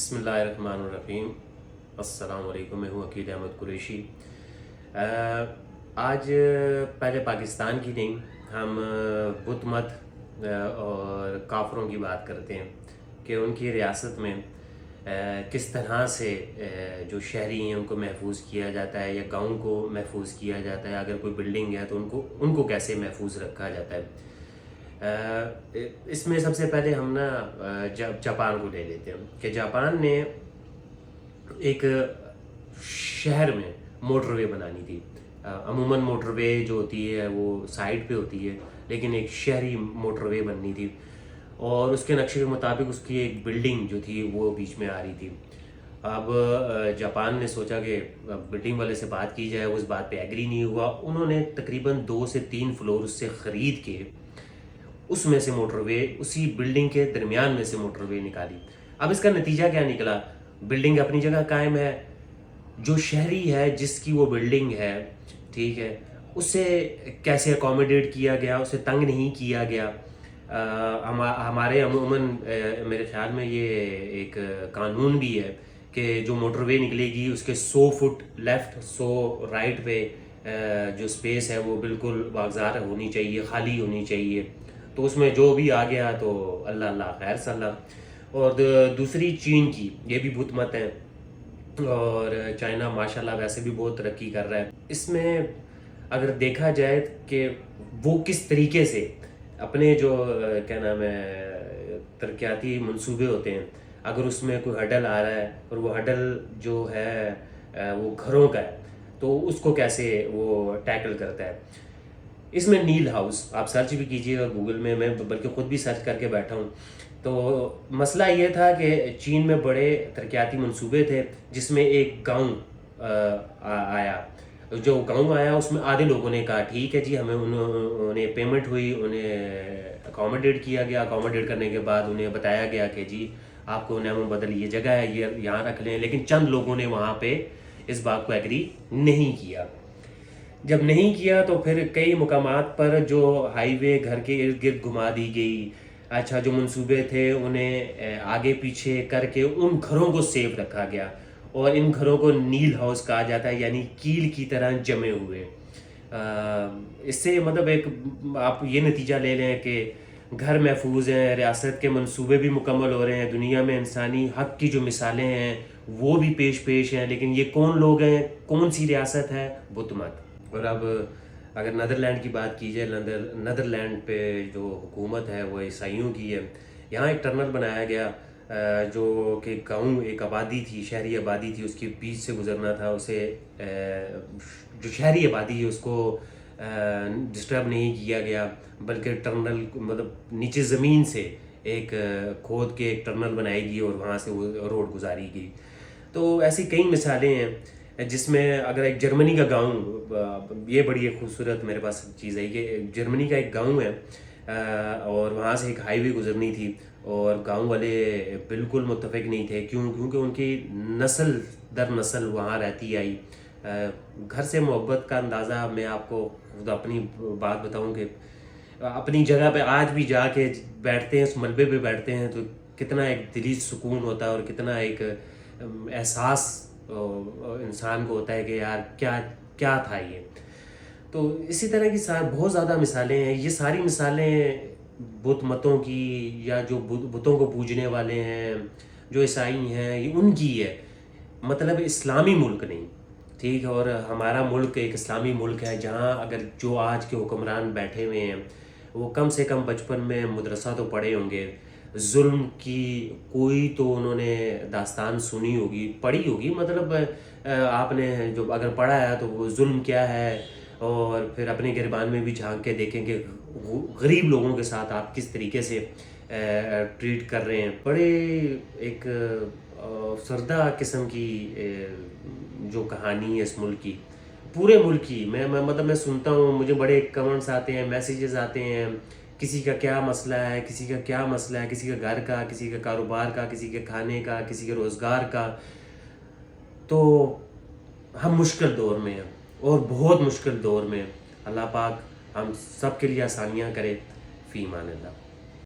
بسم اللہ الرحمن الرحیم۔ السلام علیکم، میں ہوں عقیل احمد قریشی۔ آج پہلے پاکستان کی نہیں، ہم بت مت اور کافروں کی بات کرتے ہیں کہ ان کی ریاست میں کس طرح سے جو شہری ہیں ان کو محفوظ کیا جاتا ہے یا گاؤں کو محفوظ کیا جاتا ہے۔ اگر کوئی بلڈنگ ہے تو ان کو کیسے محفوظ رکھا جاتا ہے۔ اس میں سب سے پہلے ہم جاپان کو لے لیتے ہیں کہ جاپان نے ایک شہر میں موٹر وے بنانی تھی۔ عموماً موٹر وے جو ہوتی ہے وہ سائڈ پہ ہوتی ہے، لیکن ایک شہری موٹر وے بننی تھی اور اس کے نقشے کے مطابق اس کی ایک بلڈنگ جو تھی وہ بیچ میں آ رہی تھی۔ اب جاپان نے سوچا کہ بلڈنگ والے سے بات کی جائے، وہ اس بات پہ ایگری نہیں ہوا۔ انہوں نے تقریباً 2 سے 3 فلور اس سے خرید کے اس میں سے موٹر وے، اسی بلڈنگ کے درمیان میں سے موٹر وے نکالی۔ اب اس کا نتیجہ کیا نکلا؟ بلڈنگ اپنی جگہ قائم ہے، جو شہری ہے جس کی وہ بلڈنگ ہے، ٹھیک ہے، اسے کیسے اکوموڈیٹ کیا گیا، اسے تنگ نہیں کیا گیا۔ ہمارے عموماً میرے خیال میں یہ ایک قانون بھی ہے کہ جو موٹر وے نکلے گی اس کے 100 فٹ لیفٹ 100 رائٹ پہ جو سپیس ہے وہ بالکل واگزار ہونی چاہیے، خالی ہونی چاہیے۔ تو اس میں جو بھی آ گیا تو اللہ اللہ خیر صلاح۔ اور دوسری چین کی، یہ بھی بت مت ہے اور چائنا ماشاءاللہ ویسے بھی بہت ترقی کر رہا ہے۔ اس میں اگر دیکھا جائے کہ وہ کس طریقے سے اپنے جو کیا نام ہے ترقیاتی منصوبے ہوتے ہیں، اگر اس میں کوئی ہڈل آ رہا ہے اور وہ ہڈل جو ہے وہ گھروں کا ہے تو اس کو کیسے وہ ٹیکل کرتا ہے۔ اس میں نیل ہاؤس آپ سرچ بھی کیجئے گا گوگل میں بلکہ خود بھی سرچ کر کے بیٹھا ہوں۔ تو مسئلہ یہ تھا کہ چین میں بڑے ترقیاتی منصوبے تھے جس میں ایک گاؤں آیا۔ جو گاؤں آیا اس میں آدھے لوگوں نے کہا ٹھیک ہے جی، ہمیں انہیں پیمنٹ ہوئی، انہیں اکوموڈیٹ کیا گیا۔ اکوموڈیٹ کرنے کے بعد انہیں بتایا گیا کہ جی آپ کو نعم بدل یہ جگہ ہے، یہ یہاں رکھ لیں۔ لیکن چند لوگوں نے وہاں پہ اس بات کو ایگری نہیں کیا۔ جب نہیں کیا تو پھر کئی مقامات پر جو ہائی وے گھر کے ارد گرد گھما دی گئی۔ اچھا، جو منصوبے تھے انہیں آگے پیچھے کر کے ان گھروں کو سیف رکھا گیا اور ان گھروں کو نیل ہاؤس کہا جاتا ہے، یعنی کیل کی طرح جمے ہوئے۔ اس سے مطلب ایک آپ یہ نتیجہ لے لیں کہ گھر محفوظ ہیں، ریاست کے منصوبے بھی مکمل ہو رہے ہیں، دنیا میں انسانی حق کی جو مثالیں ہیں وہ بھی پیش ہیں۔ لیکن یہ کون لوگ ہیں، کون سی ریاست ہے؟ بت مت۔ اور اب اگر نیدرلینڈ کی بات کی جائے، نیدرلینڈ پہ جو حکومت ہے وہ عیسائیوں کی ہے۔ یہاں ایک ٹنل بنایا گیا جو کہ گاؤں ایک آبادی تھی، شہری آبادی تھی، اس کے بیچ سے گزرنا تھا۔ اسے جو شہری آبادی ہے اس کو ڈسٹرب نہیں کیا گیا، بلکہ ٹنل مطلب نیچے زمین سے ایک کھود کے ایک ٹنل بنائی گئی اور وہاں سے وہ روڈ گزاری گئی۔ تو ایسی کئی مثالیں ہیں جس میں اگر ایک جرمنی کا گاؤں، یہ بڑی ایک خوبصورت میرے پاس چیز ہے کہ جرمنی کا ایک گاؤں ہے اور وہاں سے ایک ہائی وے گزرنی تھی اور گاؤں والے بالکل متفق نہیں تھے۔ کیونکہ ان کی نسل در نسل وہاں رہتی آئی۔ گھر سے محبت کا اندازہ میں آپ کو خود اپنی بات بتاؤں کہ اپنی جگہ پہ آج بھی جا کے بیٹھتے ہیں، اس ملبے پہ بیٹھتے ہیں تو کتنا ایک دلی سکون ہوتا ہے اور کتنا ایک احساس انسان کو ہوتا ہے کہ یار کیا تھا یہ۔ تو اسی طرح کی بہت زیادہ مثالیں ہیں۔ یہ ساری مثالیں بت متوں کی یا جو بتوں کو پوجنے والے ہیں، جو عیسائی ہیں، یہ ان کی ہے۔ مطلب اسلامی ملک نہیں، ٹھیک ہے۔ اور ہمارا ملک ایک اسلامی ملک ہے جہاں اگر جو آج کے حکمران بیٹھے ہوئے ہیں وہ کم سے کم بچپن میں مدرسہ تو پڑھے ہوں گے، ظلم کی کوئی تو انہوں نے داستان سنی ہوگی، پڑھی ہوگی۔ مطلب آپ نے جو اگر پڑھا ہے تو وہ ظلم کیا ہے، اور پھر اپنے گریبان میں بھی جھانک کے دیکھیں کہ غریب لوگوں کے ساتھ آپ کس طریقے سے ٹریٹ کر رہے ہیں۔ بڑے ایک سردہ قسم کی جو کہانی ہے اس ملک کی، پورے ملک کی۔ میں سنتا ہوں، مجھے بڑے کمنٹس آتے ہیں، میسیجز آتے ہیں، کسی کا کیا مسئلہ ہے، کسی کا کیا مسئلہ ہے، کسی کا گھر کا، کسی کا کاروبار کا، کسی کے کھانے کا، کسی کے روزگار کا۔ تو ہم مشکل دور میں ہیں اور بہت مشکل دور میں۔ اللہ پاک ہم سب کے لیے آسانیاں کرے۔ فی امان اللہ۔